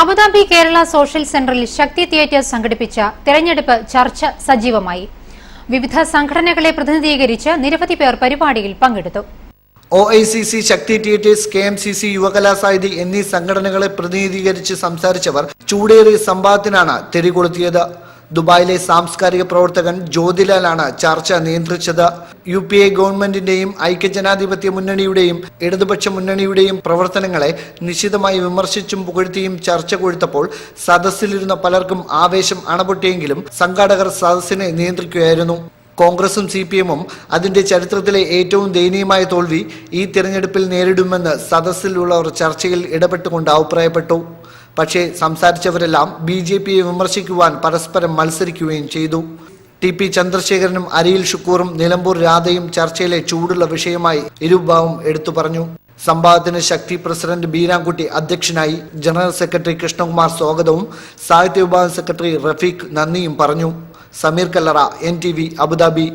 Abu Dhabi Kerala social സെന്ററിൽ ശക്തി theatre സംഘടിപ്പിച്ച തെരഞ്ഞെടുപ്പ് ചർച്ച സജീവമായി. വിവിധ സംഘടനകളെ പ്രതിനിധീകരിച്ച് നിരവധി പേർ പരിപാടിയിൽ പങ്കെടുത്തു. OICC, ശക്തി തിയേറ്റേഴ്സ്, KMCC, യുവകലാസാഹിതി എന്നീ സംഘടനകളെ പ്രതിനിധീകരിച്ച് സംസാരിച്ചവർ ചൂടേറിയ സംവാദത്തിനാണ് തിരികൊളുത്തിയത്. ദുബായിലെ സാംസ്കാരിക പ്രവർത്തകൻ ജ്യോതിലാലാണ് ചർച്ച നിയന്ത്രിച്ചത്. UPA ഗവൺമെന്റിന്റെയും ഐക്യജനാധിപത്യ മുന്നണിയുടെയും ഇടതുപക്ഷ മുന്നണിയുടെയും പ്രവർത്തനങ്ങളെ നിശിതമായി വിമർശിച്ചും പുകഴ്ത്തിയും ചർച്ച കൊഴുത്തപ്പോൾ സദസ്സിലിരുന്ന പലർക്കും ആവേശം അണപൊട്ടിയെങ്കിലും സംഘാടകർ സദസ്സിനെ നിയന്ത്രിക്കുകയായിരുന്നു. കോൺഗ്രസും CPM-ഉം അതിന്റെ ചരിത്രത്തിലെ ഏറ്റവും ദയനീയമായ തോൽവി ഈ തിരഞ്ഞെടുപ്പിൽ നേരിടുമെന്ന് സദസ്സിലുള്ളവർ ചർച്ചയിൽ ഇടപെട്ടുകൊണ്ട് അഭിപ്രായപ്പെട്ടു. പക്ഷേ സംസാരിച്ചവരെല്ലാം BJP-യെ വിമർശിക്കുവാൻ പരസ്പരം മത്സരിക്കുകയും ചെയ്തു. TP ചന്ദ്രശേഖരനും അരിയിൽ ഷുക്കൂറും നിലമ്പൂർ രാധയും ചർച്ചയിലെ ചൂടുള്ള വിഷയമായി ഇരുഭാഗവും എടുത്തു പറഞ്ഞു. സംവാദത്തിന് ശക്തി പ്രസിഡന്റ് ബീരാൻകുട്ടി അധ്യക്ഷനായി. ജനറൽ സെക്രട്ടറി കൃഷ്ണകുമാർ സ്വാഗതവും സാഹിത്യ വിഭാഗം സെക്രട്ടറി റഫീഖ് നന്ദിയും പറഞ്ഞു. സമീർ കല്ലറ, NTV, അബുദാബി.